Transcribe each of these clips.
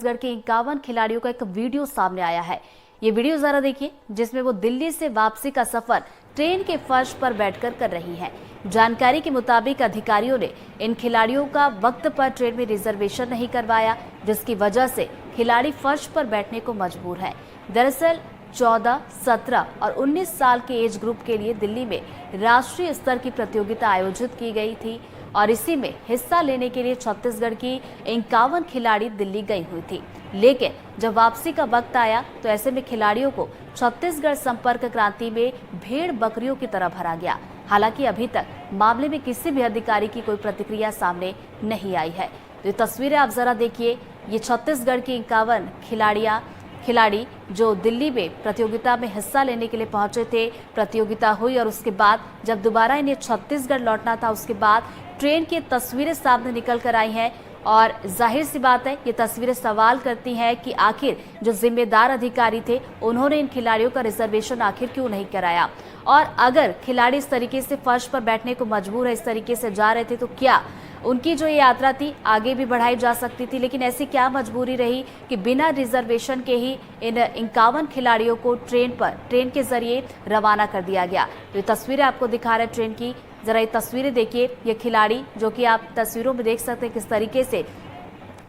छत्तीसगढ़ के 51 खिलाड़ियों का एक वीडियो सामने आया है। ये वीडियो जरा देखिए, जिसमें वो दिल्ली से वापसी का सफर ट्रेन के फर्श पर बैठकर कर रही हैं। जानकारी के मुताबिक अधिकारियों ने इन खिलाड़ियों का वक्त पर ट्रेन में रिजर्वेशन नहीं करवाया, जिसकी वजह से खिलाड़ी फर्श पर बैठने को मजबूर हैं। दरअसल 14, 17 और 19 साल के एज ग्रुप के लिए दिल्ली में राष्ट्रीय स्तर की प्रतियोगिता आयोजित की गई थी और इसी में हिस्सा लेने के लिए छत्तीसगढ़ की 51 खिलाड़ी दिल्ली गई हुई थी। लेकिन जब वापसी का वक्त आया तो ऐसे में खिलाड़ियों को छत्तीसगढ़ संपर्क क्रांति में भेड़ बकरियों की तरह भरा गया। हालांकि अभी तक मामले में किसी भी अधिकारी की कोई प्रतिक्रिया सामने नहीं आई है। तो ये तस्वीरें आप जरा देखिए, ये छत्तीसगढ़ की 51 खिलाड़ी जो दिल्ली में प्रतियोगिता में हिस्सा लेने के लिए पहुंचे थे। प्रतियोगिता हुई और उसके बाद जब दोबारा इन्हें छत्तीसगढ़ लौटना था, उसके बाद ट्रेन की तस्वीरें सामने निकल कर आई हैं और जाहिर सी बात है, ये तस्वीरें सवाल करती हैं कि आखिर जो जिम्मेदार अधिकारी थे उन्होंने इन खिलाड़ियों का रिजर्वेशन आखिर क्यों नहीं कराया। और अगर खिलाड़ी इस तरीके से फर्श पर बैठने को मजबूर है, इस तरीके से जा रहे थे, तो क्या उनकी जो ये यात्रा थी आगे भी बढ़ाई जा सकती थी। लेकिन ऐसी क्या मजबूरी रही कि बिना रिजर्वेशन के ही इन 51 खिलाड़ियों को ट्रेन के जरिए रवाना कर दिया गया। तो ये तस्वीरें आपको दिखा रहे हैं ट्रेन की, जरा ये तस्वीरें देखिए। ये खिलाड़ी जो कि आप तस्वीरों में देख सकते हैं किस तरीके से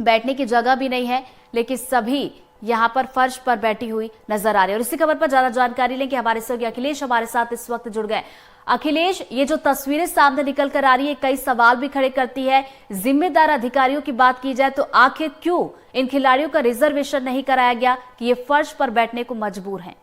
बैठने की जगह भी नहीं है, लेकिन सभी यहाँ पर फर्श पर बैठी हुई नजर आ रही है। और इसी खबर पर ज्यादा जानकारी लेंगे, हमारे सहयोगी अखिलेश हमारे साथ इस वक्त जुड़ गए। अखिलेश, ये जो तस्वीरें सामने निकल कर आ रही है, कई सवाल भी खड़े करती है। जिम्मेदार अधिकारियों की बात की जाए तो आखिर क्यों इन खिलाड़ियों का रिजर्वेशन नहीं कराया गया कि ये फर्श पर बैठने को मजबूर हैं?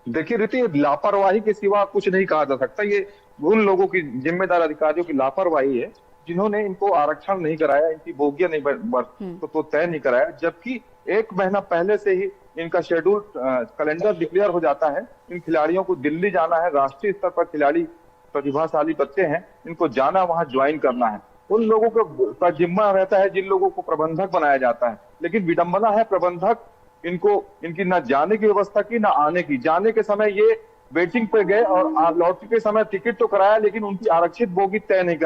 देखिए रीति, लापरवाही के सिवा कुछ नहीं कहा जा सकता। ये उन लोगों की, जिम्मेदार अधिकारियों की लापरवाही है जिन्होंने इनको आरक्षण नहीं कराया, इनकी बोगियां नहीं तो तय नहीं कराया, जबकि 1 महीना पहले से ही इनका शेड्यूल कैलेंडर डिक्लेयर हो जाता है। इन खिलाड़ियों को दिल्ली जाना है, राष्ट्रीय स्तर पर खिलाड़ी प्रतिभाशाली बच्चे हैं, इनको जाना, वहां ज्वाइन करना है। उन लोगों का जिम्मा रहता है जिन लोगों को प्रबंधक बनाया जाता है। लेकिन विडंबना है, प्रबंधक इनकी ना जाने की व्यवस्था की ना आने की। जाने के समय ये वेटिंग पे गए और लौटने के समय टिकट तो कराया, लेकिन उनकी आरक्षित बोगी तय नहीं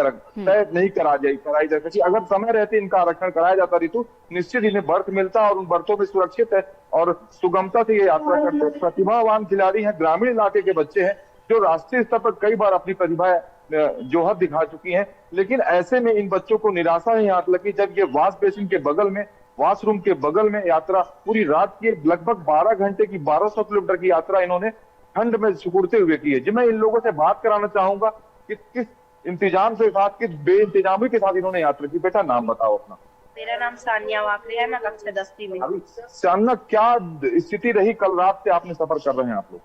कराई जा सकी। अगर समय रहते इनका आरक्षण कराया जाता ऋतु, निश्चित इन्हें बर्थ मिलता और उन बर्थों में सुरक्षित है और सुगमता से ये यात्रा करते। प्रतिभावान खिलाड़ी हैं, ग्रामीण इलाके के बच्चे हैं जो राष्ट्रीय स्तर पर कई बार अपनी प्रतिभा जोहर दिखा चुकी हैं। लेकिन ऐसे में इन बच्चों को निराशा ही हाथ लगी जब ये वॉश बेसिन के बगल में, वॉशरूम के बगल में यात्रा पूरी रात की, लगभग 12 घंटे की, 1200 किलोमीटर की यात्रा इन्होंने ठंड में सिकुड़ते हुए की है। जी, मैं इन लोगों से बात कराना चाहूंगा कि किस इंतजाम के साथ, किस बेइंतजामी के साथ इन्होंने यात्रा की। बेटा, नाम बताओ अपना। मेरा नाम सानिया वाकरे है, मैं कक्षा 10वीं में। सानिया, क्या स्थिति रही कल रात से आपने सफर कर रहे हैं आप लोग?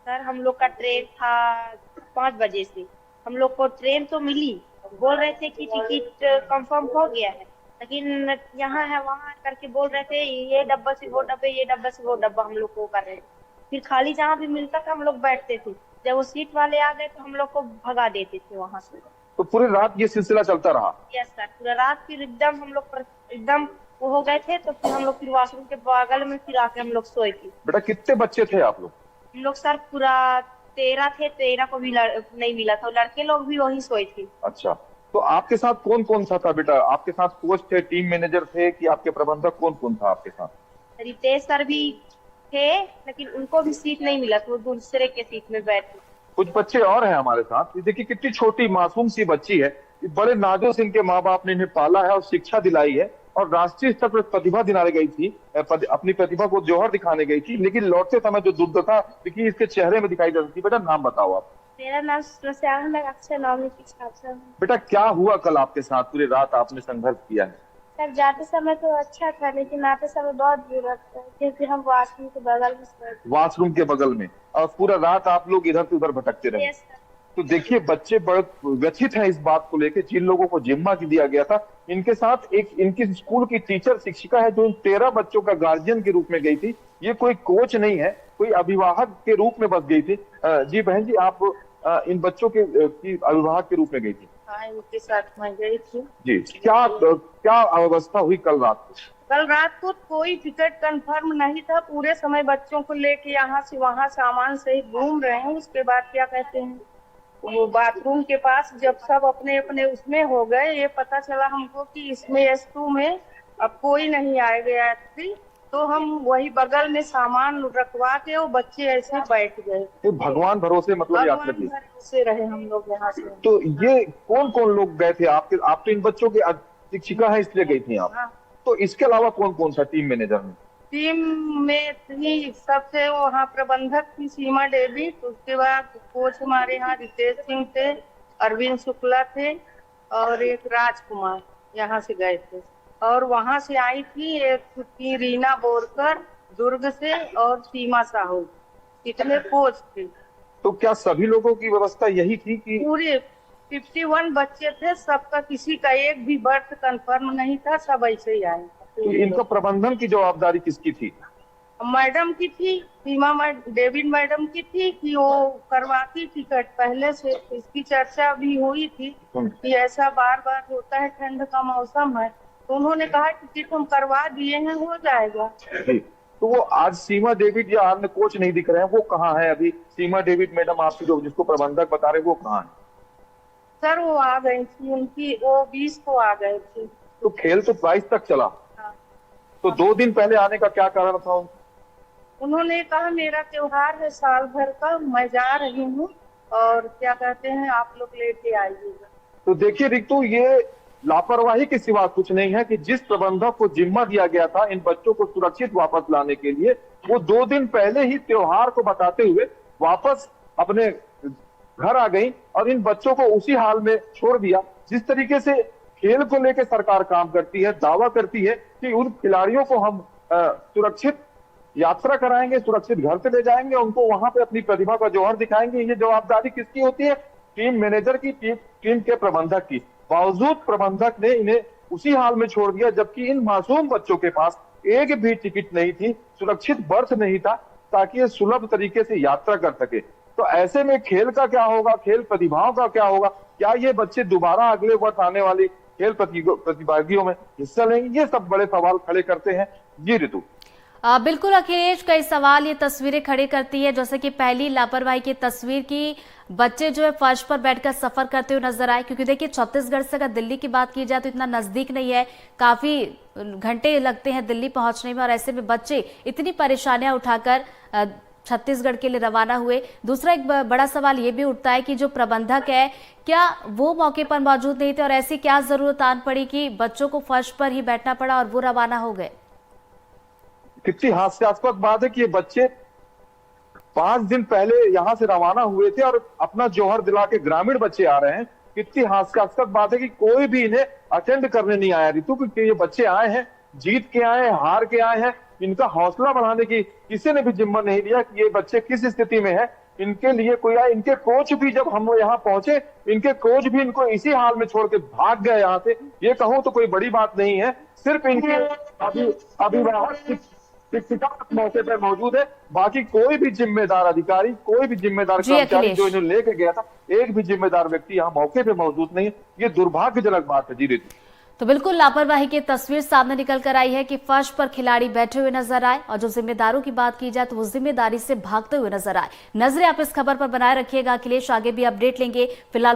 सर, हम लोग का ट्रेन था 5 बजे से। हम लोग को ट्रेन तो मिली, बोल रहे थे कि टिकट कंफर्म हो गया है, लेकिन यहाँ है वहाँ करके बोल रहे थे ये डब्बा से वो डब्बे, ये डब्बा से वो डब्बा हम लोग को कर रहे थे। फिर खाली जहाँ भी मिलता था हम लोग बैठते थे, जब वो सीट वाले आ गए तो हम लोग को भगा देते थे वहाँ से। तो पूरी रात ये सिलसिला चलता रहा? यस सर, पूरा रात। फिर एकदम हम लोग एकदम वो हो गए थे, तो फिर हम लोग फिर वॉशरूम के बगल में फिर आके हम लोग सोए थे। बेटा, कितने बच्चे थे आप लोग? हम लोग सर पूरा 13 थे। 13 को भी नहीं मिला था, लड़के लोग भी वहीं सोए थे। अच्छा, तो आपके साथ कौन कौन सा था बेटा? आपके साथ कोच थे, टीम मैनेजर थे, कि आपके प्रबंधक कौन कौन था आपके साथ? रितेश सर भी थे, लेकिन उनको भी सीट नहीं मिला था, वो दूसरे के सीट में बैठे। कुछ बच्चे और हैं हमारे साथ। देखिए कितनी छोटी मासूम सी बच्ची है, बड़े नाजों से इनके माँ बाप ने इन्हें पाला है और शिक्षा दिलाई है और राष्ट्रीय स्तर पर प्रतिभा दिलाने गई थी, अपनी प्रतिभा को जौहर दिखाने गई थी। लेकिन लौटते समय जो दुर्दशा देखिए इसके चेहरे में दिखाई दे सकती। बेटा, नाम बताओ आप। मेरा नाम कक्षा 9वीं की छात्रा हूँ। बेटा, क्या हुआ कल आपके साथ? पूरी रात आपने संघर्ष किया है। सर, जाते समय तो अच्छा था, लेकिन आते समय बहुत बुरा लगता है क्योंकि हम वॉशरूम के बगल में, वॉशरूम के बगल में, और पूरा रात आप लोग इधर से उधर भटकते रहे। तो देखिए बच्चे बड़े व्यथित हैं इस बात को लेकर। जिन लोगों को जिम्मा दिया गया था, इनके साथ एक इनकी स्कूल की टीचर, शिक्षिका है जो इन 13 बच्चों का गार्जियन के रूप में गई थी। ये कोई कोच नहीं है, कोई अभिभावक के रूप में बस गई थी। जी बहन जी, आप इन बच्चों की अभिभावक के रूप में गई थी? हाँ, उनके साथ मैं गई थी। जी, क्या अवस्था हुई कल रात को? कल रात को कोई टिकट कंफर्म नहीं था। पूरे समय बच्चों को लेके यहाँ से वहाँ सामान सहित घूम रहे हैं। उसके बाद क्या कहते हैं, वो बाथरूम के पास जब सब अपने अपने उसमें हो गए, ये पता चला हमको कि इसमें S2 में अब कोई नहीं आएगा यात्री, तो हम वही बगल में सामान रखवा के वो बच्चे ऐसे बैठ गए। तो भगवान भरोसे मतलब यात्रा की। भगवान भरोसे रहे हम लोग यहाँ से। तो ये कौन कौन लोग गए थे आपके? आप तो इन बच्चों की शिक्षिका है इसलिए गई थी आप। हाँ। तो इसके अलावा कौन कौन सा टीम मैनेजर में? टीम में थी सबसे वहाँ प्रबंधक थी सीमा देवी, उसके बाद कोच हमारे यहाँ रितेश सिंह थे, अरविंद शुक्ला थे और एक राजकुमार यहाँ से गए थे। और वहाँ से आई थी एक थी रीना बोरकर दुर्ग से और सीमा साहू, इतने कोच थे। तो क्या सभी लोगों की व्यवस्था यही थी कि पूरे 51 बच्चे थे, सबका किसी का एक भी बर्थ कंफर्म नहीं था, सब ऐसे ही आए। तो इनका प्रबंधन की जवाबदारी किसकी थी? मैडम की थी, सीमा डेविड मैडम की थी कि वो करवाती टिकट पहले से। इसकी चर्चा भी हुई थी कि ऐसा बार बार होता है, ठंड का मौसम है, तो उन्होंने कहा टिकट हम करवा दिए हैं, हो जाएगा। तो वो आज सीमा डेविड या अन्य कोच नहीं दिख रहे हैं, वो कहाँ है अभी? सीमा डेविड मैडम आपकी जो जिसको प्रबंधक बता रहे वो कहाँ है? सर वो आ गई थी, उनकी वो 20 को आ गए थे। तो खेल तो 22 तक चला। हाँ। तो 2 दिन पहले आने का क्या कारण था? उन्होंने कहा मेरा त्योहार है साल भर का, मैं जा रही हूँ और क्या कहते हैं आप लोग लेके आइएगा। तो देखिए रितु, ये लापरवाही के सिवा कुछ नहीं है कि जिस प्रबंधक को जिम्मा दिया गया था इन बच्चों को सुरक्षित वापस लाने के लिए, वो 2 दिन पहले ही त्योहार को बताते हुए वापस अपने घर आ गई और इन बच्चों को उसी हाल में छोड़ दिया। जिस तरीके से खेल को लेकर सरकार काम करती है, दावा करती है कि उन खिलाड़ियों को हम सुरक्षित यात्रा कराएंगे, सुरक्षित घर से ले जाएंगे, उनको वहां पे अपनी प्रतिभा का जौहर दिखाएंगे, ये जवाबदारी किसकी होती है? टीम मैनेजर की, टीम के प्रबंधक की। बावजूद प्रबंधक ने इन्हें उसी हाल में छोड़ दिया, जबकि इन मासूम बच्चों के पास एक भी टिकट नहीं थी, सुरक्षित बर्थ नहीं था ताकि ये सुलभ तरीके से यात्रा कर सके। तो ऐसे में खेल का क्या होगा, खेल प्रतिभाओं का क्या होगा? क्या ये बच्चे दोबारा अगले वर्ष आने वाली खेल प्रतिभागियों में हिस्सा लेंगे? ये सब बड़े सवाल खड़े करते हैं। जी ऋतु। बिल्कुल अखिलेश, कई सवाल ये तस्वीरें खड़ी करती है, जैसे कि पहली लापरवाही की तस्वीर की बच्चे जो है फर्श पर बैठकर सफर करते हुए नजर आए, क्योंकि देखिए छत्तीसगढ़ से अगर दिल्ली की बात की जाए तो इतना नजदीक नहीं है, काफी घंटे लगते हैं दिल्ली पहुंचने में, और ऐसे में बच्चे इतनी परेशानियां उठाकर छत्तीसगढ़ के लिए रवाना हुए। दूसरा एक बड़ा सवाल ये भी उठता है कि जो प्रबंधक है, क्या वो मौके पर मौजूद नहीं थे और ऐसी क्या जरूरत आन पड़ी कि बच्चों को फर्श पर ही बैठना पड़ा और वो रवाना हो गए? कितनी हास्यास्पद बात है कि ये बच्चे 5 दिन पहले यहाँ से रवाना हुए थे और अपना जौहर दिला के ग्रामीण बच्चे आ रहे हैं। कितनी हास्यास्पद बात है कि कोई भी इन्हें अटेंड करने नहीं आया ऋतु, क्योंकि ये बच्चे आए हैं, जीत के आए हैं, हार के आए हैं। इनका हौसला बढ़ाने की किसी ने भी जिम्मा नहीं लिया कि ये बच्चे किस स्थिति में है। इनके लिए कोई आए, इनके कोच भी जब हम यहाँ पहुंचे, इनके कोच भी इनको इसी हाल में छोड़ के भाग गए यहाँ से। ये कहूं तो कोई बड़ी बात नहीं है, सिर्फ इनके अभिभावक शिक्षिका मौके पर मौजूद है, बाकी कोई भी जिम्मेदार अधिकारी, कोई भी जिम्मेदार कर्मचारी जो इन्हें लेके गया था, एक भी जिम्मेदार व्यक्ति यहाँ मौके पे मौजूद नहीं है। ये दुर्भाग्यजनक बात है। जी ऋतु। तो बिल्कुल लापरवाही की तस्वीर सामने निकल कर आई है कि फर्श पर खिलाड़ी बैठे हुए नजर आए, और जो जिम्मेदारों की बात की जाए तो वो जिम्मेदारी से भागते हुए नजर आए। नजरें आप इस खबर पर बनाए रखिएगा अखिलेश, आगे भी अपडेट लेंगे। फिलहाल